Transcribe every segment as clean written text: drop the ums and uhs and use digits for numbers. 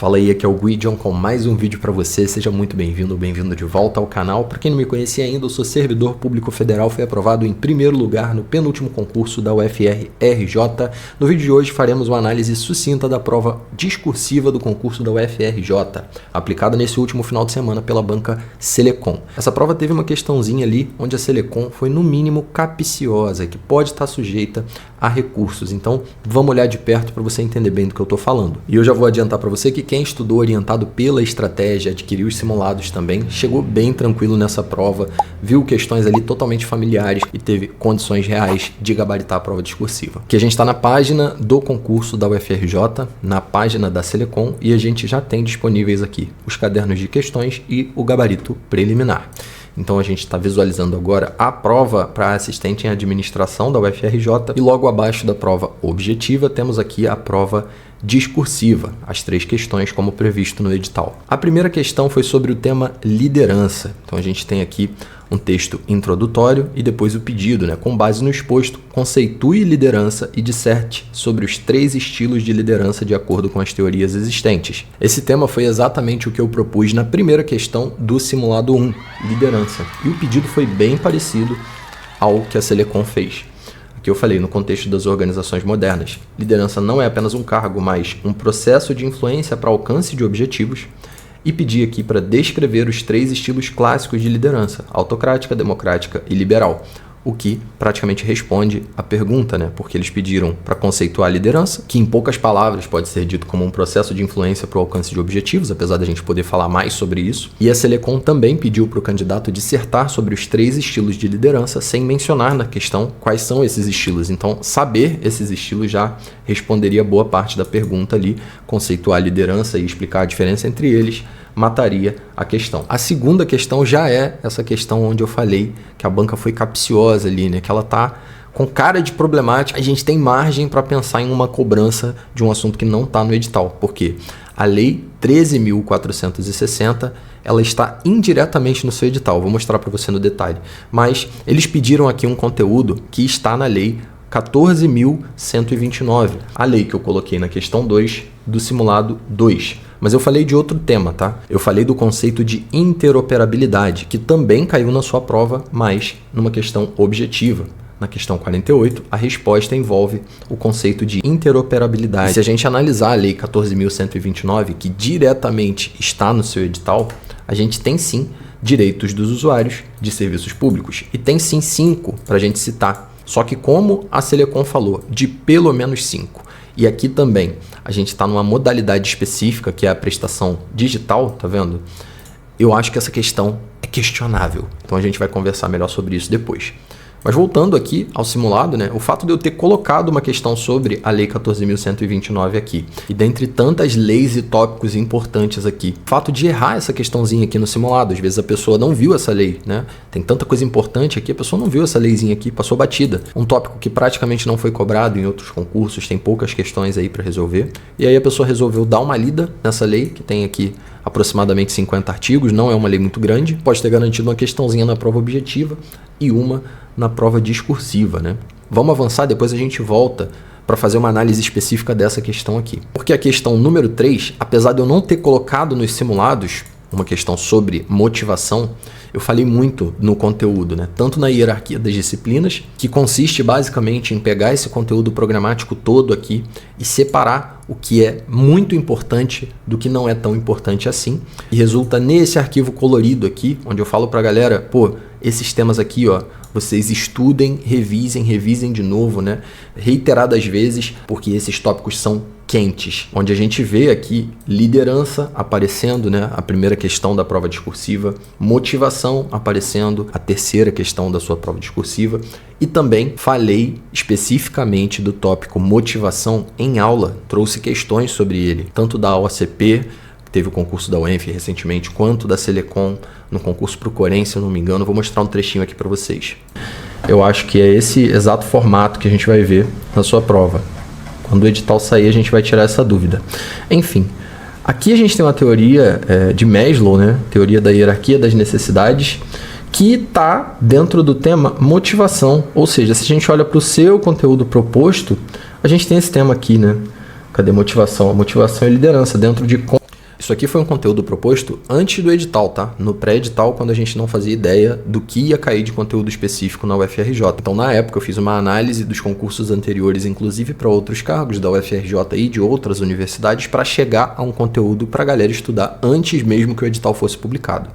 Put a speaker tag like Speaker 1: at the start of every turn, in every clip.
Speaker 1: Fala aí, aqui é o Guidion com mais um vídeo para você. Seja muito bem-vindo ou bem-vindo de volta ao canal. Para quem não me conhecia ainda, eu sou servidor público federal, fui aprovado em primeiro lugar no penúltimo concurso da UFR-RJ. No vídeo de hoje faremos uma análise sucinta da prova discursiva do concurso da UFR-RJ, aplicada nesse último final de semana pela banca Selecom. Essa prova teve uma questãozinha ali, onde a Selecom foi no mínimo capciosa, que pode estar sujeita a recursos. Então, vamos olhar de perto para você entender bem do que eu estou falando. E eu já vou adiantar para você que quem estudou orientado pela estratégia, adquiriu os simulados também, chegou bem tranquilo nessa prova, viu questões ali totalmente familiares e teve condições reais de gabaritar a prova discursiva. Que a gente está na página do concurso da UFRJ, na página da Selecom, e a gente já tem disponíveis aqui os cadernos de questões e o gabarito preliminar. Então a gente está visualizando agora a prova para assistente em administração da UFRJ e logo abaixo da prova objetiva temos aqui a prova discursiva, as 3 questões como previsto no edital. A primeira questão foi sobre o tema liderança. Então a gente tem aqui um texto introdutório e depois o pedido, com base no exposto, conceitue liderança e disserte sobre os 3 estilos de liderança de acordo com as teorias existentes. Esse tema foi exatamente o que eu propus na primeira questão do simulado 1, liderança. E o pedido foi bem parecido ao que a Selecom fez. Que eu falei no contexto das organizações modernas. Liderança não é apenas um cargo, mas um processo de influência para alcance de objetivos. E pedi aqui para descrever os 3 estilos clássicos de liderança: autocrática, democrática e liberal. O que praticamente responde à pergunta, porque eles pediram para conceituar a liderança, que em poucas palavras pode ser dito como um processo de influência para o alcance de objetivos, apesar da gente poder falar mais sobre isso. E a Selecom também pediu para o candidato dissertar sobre os 3 estilos de liderança, sem mencionar na questão quais são esses estilos. Então, saber esses estilos já responderia boa parte da pergunta ali, conceituar a liderança e explicar a diferença entre eles, mataria a questão. A segunda questão já é essa questão onde eu falei que a banca foi capciosa ali, que ela tá com cara de problemática. A gente tem margem para pensar em uma cobrança de um assunto que não está no edital, porque a lei 13.460 ela está indiretamente no seu edital. Vou mostrar para você no detalhe, mas eles pediram aqui um conteúdo que está na lei 14.129, a lei que eu coloquei na questão 2 do simulado 2. Mas eu falei de outro tema, tá? Eu falei do conceito de interoperabilidade, que também caiu na sua prova, mas numa questão objetiva. Na questão 48, a resposta envolve o conceito de interoperabilidade. Se a gente analisar a lei 14.129, que diretamente está no seu edital, a gente tem sim direitos dos usuários de serviços públicos. E tem sim 5 para a gente citar. Só que como a Selecom falou, de pelo menos 5. E aqui também a gente está numa modalidade específica, que é a prestação digital, tá vendo? Eu acho que essa questão é questionável. Então a gente vai conversar melhor sobre isso depois. Mas voltando aqui ao simulado, o fato de eu ter colocado uma questão sobre a lei 14.129 aqui, e dentre tantas leis e tópicos importantes aqui, o fato de errar essa questãozinha aqui no simulado, às vezes a pessoa não viu essa lei, Tem tanta coisa importante aqui, a pessoa não viu essa leizinha aqui, passou batida. Um tópico que praticamente não foi cobrado em outros concursos, tem poucas questões aí para resolver. E aí a pessoa resolveu dar uma lida nessa lei, que tem aqui aproximadamente 50 artigos, não é uma lei muito grande, pode ter garantido uma questãozinha na prova objetiva e uma na prova discursiva, Vamos avançar, depois a gente volta para fazer uma análise específica dessa questão aqui. Porque a questão número 3, apesar de eu não ter colocado nos simulados uma questão sobre motivação, eu falei muito no conteúdo, tanto na hierarquia das disciplinas, que consiste basicamente em pegar esse conteúdo programático todo aqui e separar o que é muito importante do que não é tão importante assim, e resulta nesse arquivo colorido aqui, onde eu falo para a galera, esses temas aqui, vocês estudem, revisem de novo, reiteradas vezes, porque esses tópicos são quentes, onde a gente vê aqui liderança aparecendo, a primeira questão da prova discursiva, motivação aparecendo, a terceira questão da sua prova discursiva, e também falei especificamente do tópico motivação em aula, trouxe questões sobre ele, tanto da OCP, que teve o concurso da UENF recentemente, quanto da Selecom, no concurso Procorem, se eu não me engano. Vou mostrar um trechinho aqui para vocês. Eu acho que é esse exato formato que a gente vai ver na sua prova. Quando o edital sair, a gente vai tirar essa dúvida. Enfim, aqui a gente tem uma teoria de Maslow, teoria da hierarquia das necessidades, que está dentro do tema motivação. Ou seja, se a gente olha para o seu conteúdo proposto, a gente tem esse tema aqui, Cadê motivação? A motivação e liderança dentro de Isso aqui foi um conteúdo proposto antes do edital, tá? No pré-edital, quando a gente não fazia ideia do que ia cair de conteúdo específico na UFRJ. Então, na época, eu fiz uma análise dos concursos anteriores, inclusive para outros cargos da UFRJ e de outras universidades, para chegar a um conteúdo para a galera estudar antes mesmo que o edital fosse publicado.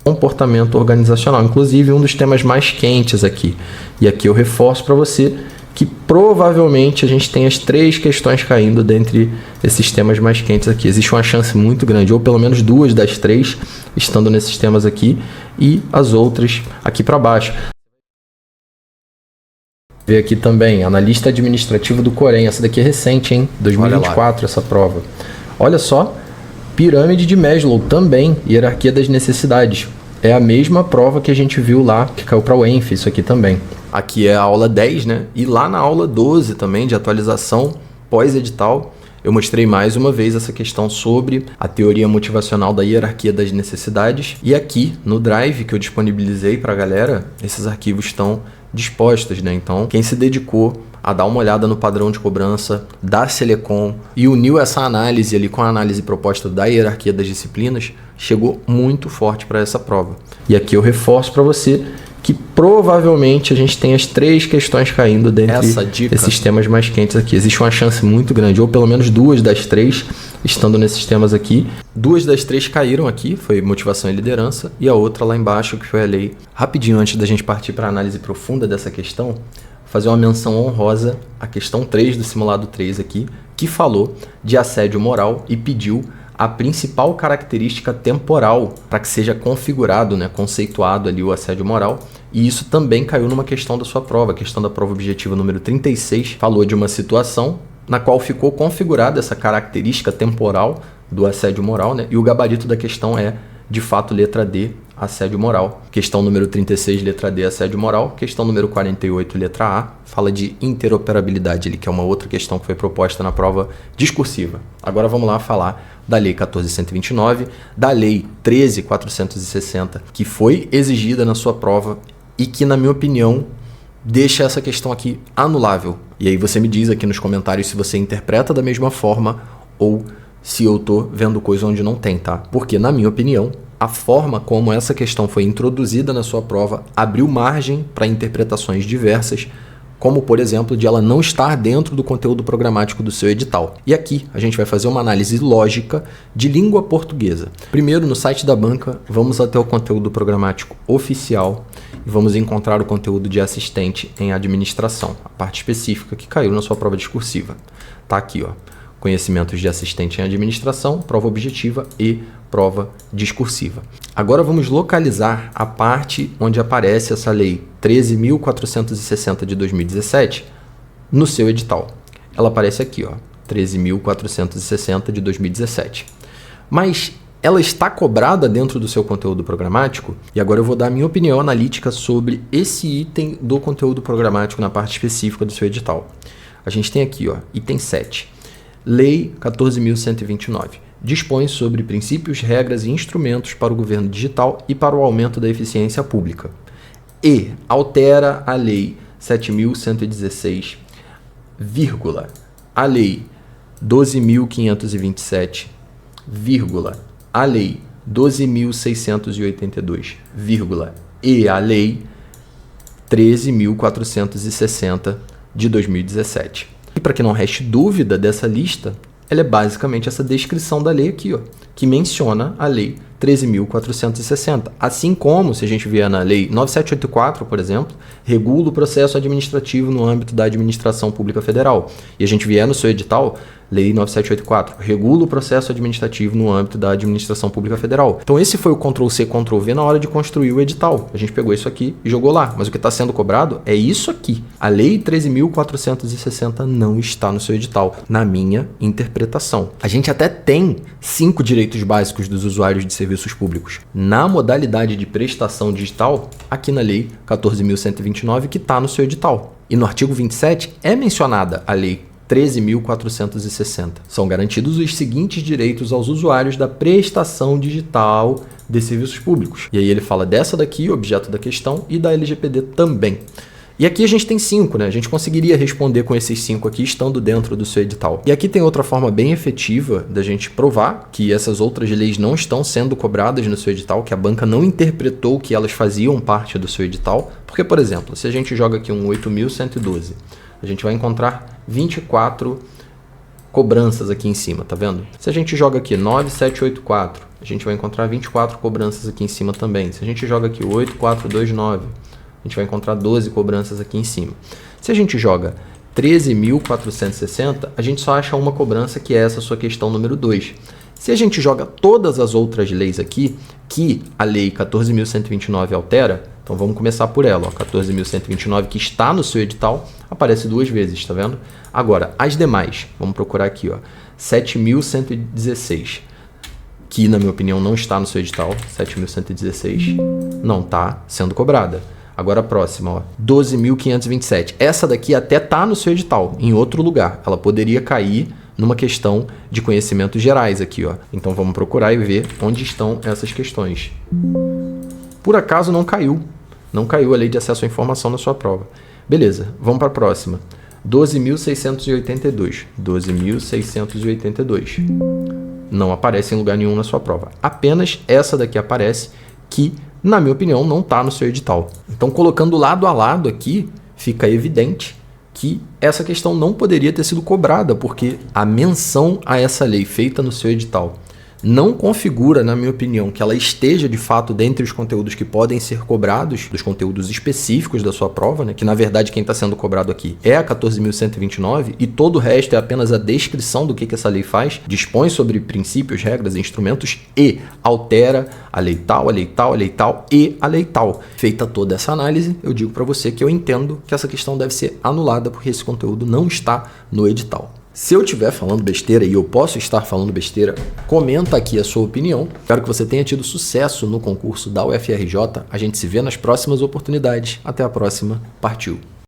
Speaker 1: Comportamento organizacional, inclusive um dos temas mais quentes aqui. E aqui eu reforço para você que provavelmente a gente tem as 3 questões caindo dentre esses temas mais quentes aqui. Existe uma chance muito grande, ou pelo menos 2 das 3 estando nesses temas aqui e as outras aqui para baixo. Vê aqui também, analista administrativo do Corém. Essa daqui é recente, hein? 2024 essa prova. Olha só, pirâmide de Maslow também, hierarquia das necessidades. É a mesma prova que a gente viu lá, que caiu para o ENF, isso aqui também. Aqui é a aula 10, né? E lá na aula 12 também, de atualização pós-edital, eu mostrei mais uma vez essa questão sobre a teoria motivacional da hierarquia das necessidades. E aqui, no Drive que eu disponibilizei para a galera, esses arquivos estão dispostos, né? Então, quem se dedicou a dar uma olhada no padrão de cobrança da Selecom e uniu essa análise ali com a análise proposta da hierarquia das disciplinas, chegou muito forte para essa prova. E aqui eu reforço para você que provavelmente a gente tem as 3 questões caindo dentre esses temas mais quentes aqui. Existe uma chance muito grande, ou pelo menos 2 das 3 estando nesses temas aqui. 2 das 3 caíram aqui, foi motivação e liderança, e a outra lá embaixo, que foi a lei. Rapidinho, antes da gente partir para a análise profunda dessa questão, fazer uma menção honrosa à questão 3 do simulado 3 aqui, que falou de assédio moral e pediu a principal característica temporal para que seja configurado, né, conceituado ali o assédio moral. E isso também caiu numa questão da sua prova. A questão da prova objetiva número 36 falou de uma situação na qual ficou configurada essa característica temporal do assédio moral, né? E o gabarito da questão é, de fato, letra D, assédio moral. Questão número 36, letra D, assédio moral. Questão número 48, letra A, fala de interoperabilidade, que é uma outra questão que foi proposta na prova discursiva. Agora vamos lá falar da Lei 14.129, da Lei 13.460, que foi exigida na sua prova e que, na minha opinião, deixa essa questão aqui anulável. E aí você me diz aqui nos comentários se você interpreta da mesma forma ou se eu tô vendo coisa onde não tem, tá? Porque, na minha opinião, a forma como essa questão foi introduzida na sua prova abriu margem para interpretações diversas, como, por exemplo, de ela não estar dentro do conteúdo programático do seu edital. E aqui a gente vai fazer uma análise lógica de língua portuguesa. Primeiro, no site da banca, vamos até o conteúdo programático oficial e vamos encontrar o conteúdo de assistente em administração, a parte específica que caiu na sua prova discursiva. Tá aqui, ó. Conhecimentos de assistente em administração, prova objetiva e prova discursiva. Agora vamos localizar a parte onde aparece essa lei 13.460 de 2017 no seu edital. Ela aparece aqui, ó, 13.460 de 2017. Mas ela está cobrada dentro do seu conteúdo programático? E agora eu vou dar a minha opinião analítica sobre esse item do conteúdo programático na parte específica do seu edital. A gente tem aqui, ó, item 7. Lei 14.129 dispõe sobre princípios, regras e instrumentos para o governo digital e para o aumento da eficiência pública. E altera a Lei 7.116, vírgula, a Lei 12.527, vírgula, a Lei 12.682, vírgula, e a Lei 13.460 de 2017. E para que não reste dúvida dessa lista, ela é basicamente essa descrição da lei aqui, ó, que menciona a Lei 13.460. Assim como, se a gente vier na Lei 9784, por exemplo, regula o processo administrativo no âmbito da administração pública federal. E a gente vier no seu edital, Lei 9784, regula o processo administrativo no âmbito da administração pública federal. Então esse foi o Ctrl+C, Ctrl+V na hora de construir o edital. A gente pegou isso aqui e jogou lá. Mas o que está sendo cobrado é isso aqui. A Lei 13.460 não está no seu edital, na minha interpretação. A gente até tem 5 direitos básicos dos usuários de serviços públicos na modalidade de prestação digital, aqui na Lei 14.129, que está no seu edital. E no artigo 27 é mencionada a Lei 13.460. São garantidos os seguintes direitos aos usuários da prestação digital de serviços públicos. E aí ele fala dessa daqui, objeto da questão, e da LGPD também. E aqui a gente tem 5, né? A gente conseguiria responder com esses 5 aqui estando dentro do seu edital. E aqui tem outra forma bem efetiva da gente provar que essas outras leis não estão sendo cobradas no seu edital, que a banca não interpretou que elas faziam parte do seu edital. Porque, por exemplo, se a gente joga aqui um 8.112, a gente vai encontrar 24 cobranças aqui em cima, tá vendo? Se a gente joga aqui 9784, a gente vai encontrar 24 cobranças aqui em cima também. Se a gente joga aqui 8429, a gente vai encontrar 12 cobranças aqui em cima. Se a gente joga 13.460, a gente só acha uma cobrança, que é essa sua questão número 2. Se a gente joga todas as outras leis aqui, que a lei 14.129 altera, então vamos começar por ela, ó, 14.129, que está no seu edital, aparece 2 vezes, tá vendo? Agora, as demais, vamos procurar aqui, ó, 7.116, que na minha opinião não está no seu edital, 7.116 não está sendo cobrada. Agora a próxima, ó, 12.527. Essa daqui até está no seu edital, em outro lugar. Ela poderia cair numa questão de conhecimentos gerais aqui, ó. Então vamos procurar e ver onde estão essas questões. Por acaso não caiu. Não caiu a lei de acesso à informação na sua prova. Beleza, vamos para a próxima. 12.682. 12.682. Não aparece em lugar nenhum na sua prova. Apenas essa daqui aparece, que na minha opinião, não está no seu edital. Então, colocando lado a lado aqui, fica evidente que essa questão não poderia ter sido cobrada, porque a menção a essa lei feita no seu edital não configura, na minha opinião, que ela esteja de fato dentre os conteúdos que podem ser cobrados, dos conteúdos específicos da sua prova, né? Que na verdade quem está sendo cobrado aqui é a 14.129 e todo o resto é apenas a descrição do que essa lei faz, dispõe sobre princípios, regras e instrumentos e altera a lei tal, a lei tal, a lei tal e a lei tal. Feita toda essa análise, eu digo para você que eu entendo que essa questão deve ser anulada porque esse conteúdo não está no edital. Se eu estiver falando besteira, e eu posso estar falando besteira, comenta aqui a sua opinião. Espero que você tenha tido sucesso no concurso da UFRJ. A gente se vê nas próximas oportunidades. Até a próxima. Partiu!